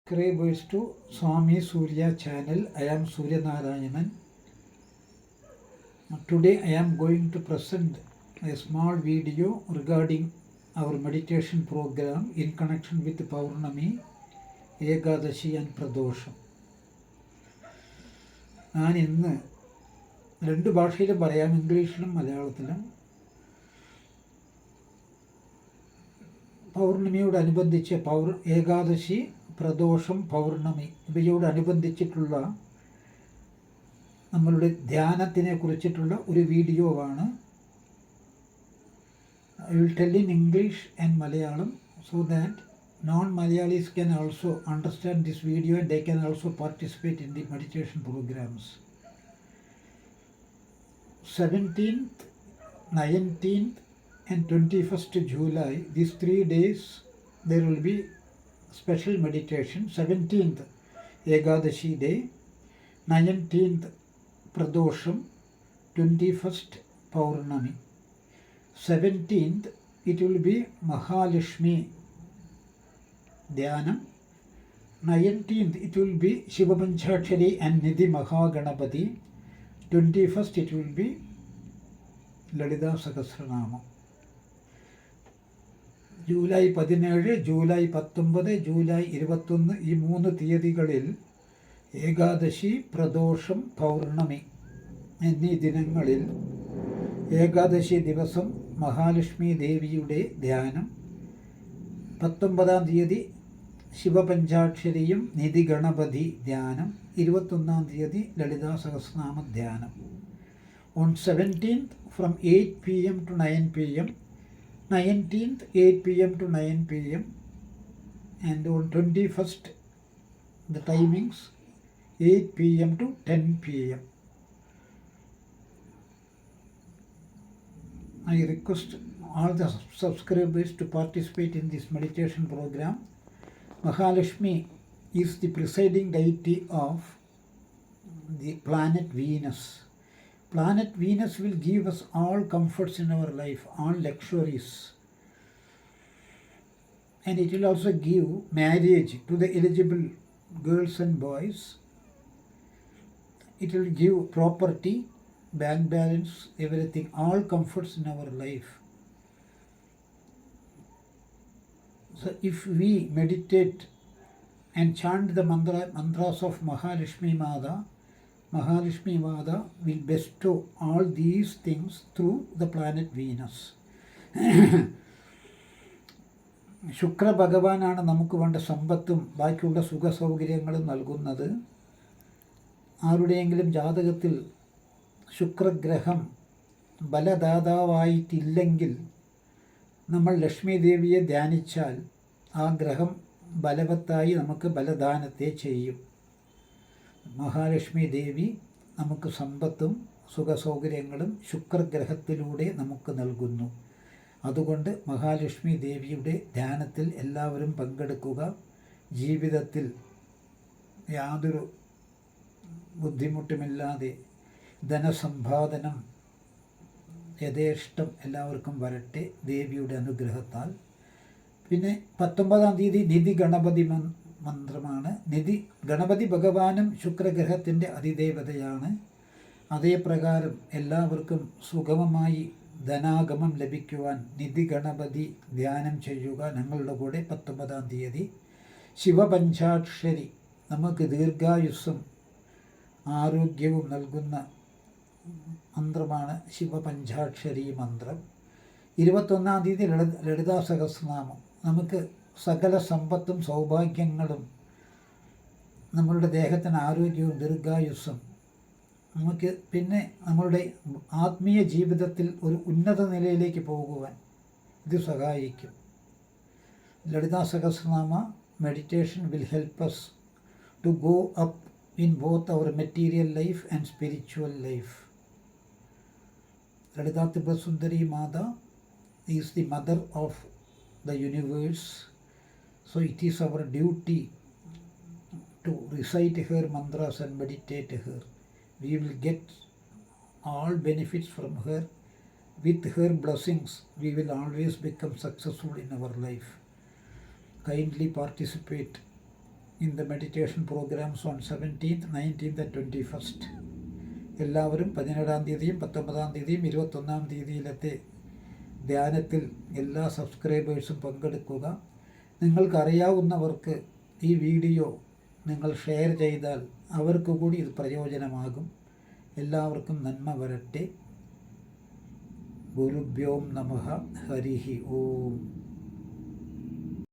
Subscribers to Swami Surya channel. I am Surya Narayanan. Today I am going to present a small video regarding our meditation program in connection with Paurnami, Ekadashi and Pradosham. ഞാൻ ഇന്ന് രണ്ട് ഭാഷയിലും പറയാം, ഇംഗ്ലീഷിലും മലയാളത്തിലും. പൗർണമിയോടനുബന്ധിച്ച് ഏകാദശി, പ്രദോഷം, പൗർണമി ഇവയോടനുബന്ധിച്ചിട്ടുള്ള നമ്മളുടെ ധ്യാനത്തിനെ കുറിച്ചിട്ടുള്ള ഒരു വീഡിയോ ആണ്. I will tell in English and Malayalam so that non-Malayalis can also understand this video and they can also participate in the meditation programs. 17th, 19th and 21st July, these 3 days there will be special meditation. 17th Ekadashi day, 19th Pradosham, 21st Paurnami. 17th it will be Mahalakshmi Dhyanam. 19th it will be Shiva Panchakshari and Nidhi Mahaganapati. 21st it will be Lalita Sahasranama. July 17, July 19, July 21 ഈ 3 തീയതികളിൽ ഏകാദശി, പ്രദോഷം, പൗർണമി എന്നീ ദിനങ്ങളിൽ ഏകാദശി ദിവസം മഹാലക്ഷ്മി ദേവിയുടെ ധ്യാനം, 19-ാം തീയതി ശിവപഞ്ചാക്ഷരിയും നിധി ഗണപതി ധ്യാനം, 21-ാം തീയതി ലളിതാ സഹസ്രനാമ ധ്യാനം. On 17th from 8 p.m. to 9 p.m, 19th 8 p.m. to 9 p.m, and on 21st the timings 8 p.m. to 10 p.m. I request all the subscribers to participate in this meditation program. Mahalakshmi is the presiding deity of the planet Venus. Planet Venus will give us all comforts in our life, all luxuries. And it will also give marriage to the eligible girls and boys. It will give property, bank balance, everything, all comforts in our life. So if we meditate and chant the mantras of Mahalakshmi Mata will bestow all these things through the planet Venus. ശുക്ര ഭഗവാനാണ് നമുക്ക് വേണ്ട സമ്പത്തും ബാക്കിയുള്ള സുഖ സൗകര്യങ്ങളും നൽകുന്നത്. ആരുടെയെങ്കിലും ജാതകത്തിൽ ശുക്രഗ്രഹം ബലദാതാവായിട്ടില്ലെങ്കിൽ നമ്മൾ ലക്ഷ്മി ദേവിയെ ധ്യാനിച്ചാൽ ആ ഗ്രഹം ബലവത്തായി നമുക്ക് ബലദാനത്തെ ചെയ്യും. മഹാലക്ഷ്മി ദേവി നമുക്ക് സമ്പത്തും സുഖസൗകര്യങ്ങളും ശുക്രഗ്രഹത്തിലൂടെ നമുക്ക് നൽകുന്നു. അതുകൊണ്ട് മഹാലക്ഷ്മി ദേവിയുടെ ധ്യാനത്തിൽ എല്ലാവരും പങ്കെടുക്കുക. ജീവിതത്തിൽ യാതൊരു ബുദ്ധിമുട്ടുമില്ലാതെ ധനസമ്പാദനം യഥേഷ്ടം എല്ലാവർക്കും വരട്ടെ ദേവിയുടെ അനുഗ്രഹത്താൽ. പിന്നെ 19-ാം തീയതി നിധി ഗണപതി മന്ത്രമാണ്. നിധി ഗണപതി ഭഗവാനും ശുക്രഗ്രഹത്തിൻ്റെ അതിദേവതയാണ്. അതേപ്രകാരം എല്ലാവർക്കും സുഗമമായി ധനാഗമം ലഭിക്കുവാൻ നിധി ഗണപതി ധ്യാനം ചെയ്യുക ഞങ്ങളുടെ കൂടെ. 19-ാം തീയതി ശിവപഞ്ചാക്ഷരി നമുക്ക് ദീർഘായുസ്സും ആരോഗ്യവും നൽകുന്ന മന്ത്രമാണ് ശിവപഞ്ചാക്ഷരി മന്ത്രം. 21-ാം തീയതി ലളിതാ സഹസ്രനാമം നമുക്ക് സകല സമ്പത്തും സൗഭാഗ്യങ്ങളും നമ്മളുടെ ദേഹത്തിന് ആരോഗ്യവും ദീർഘായുസ്സും നമുക്ക് പിന്നെ നമ്മളുടെ ആത്മീയ ജീവിതത്തിൽ ഒരു ഉന്നത നിലയിലേക്ക് പോകുവാൻ ഇത് സഹായിക്കും. Lalita Sahasranama meditation will help us to go up in both our material life and spiritual life. Lalita Tripurasundari Mata is the mother of the universe. So it is our duty to recite her mantras and meditate her. We will get all benefits from her. With her blessings, we will always become successful in our life. Kindly participate in the meditation programs on 17th, 19th and 21st. എല്ലാവരും 17-ാം തീയതിയും 19-ാം തീയതിയും 21-ാം തീയതിയിലത്തെ ധ്യാനത്തിൽ എല്ലാ സബ്സ്ക്രൈബേഴ്സും പങ്കെടുക്കുക. നിങ്ങൾക്കറിയാവുന്നവർക്ക് ഈ video നിങ്ങൾ share ചെയ്താൽ അവർക്ക് കൂടി ഇത് പ്രയോജനമാകും. എല്ലാവർക്കും നന്മ വരട്ടെ. ഗുരുഭ്യോ നമഃ. ഹരിഃ ഓം.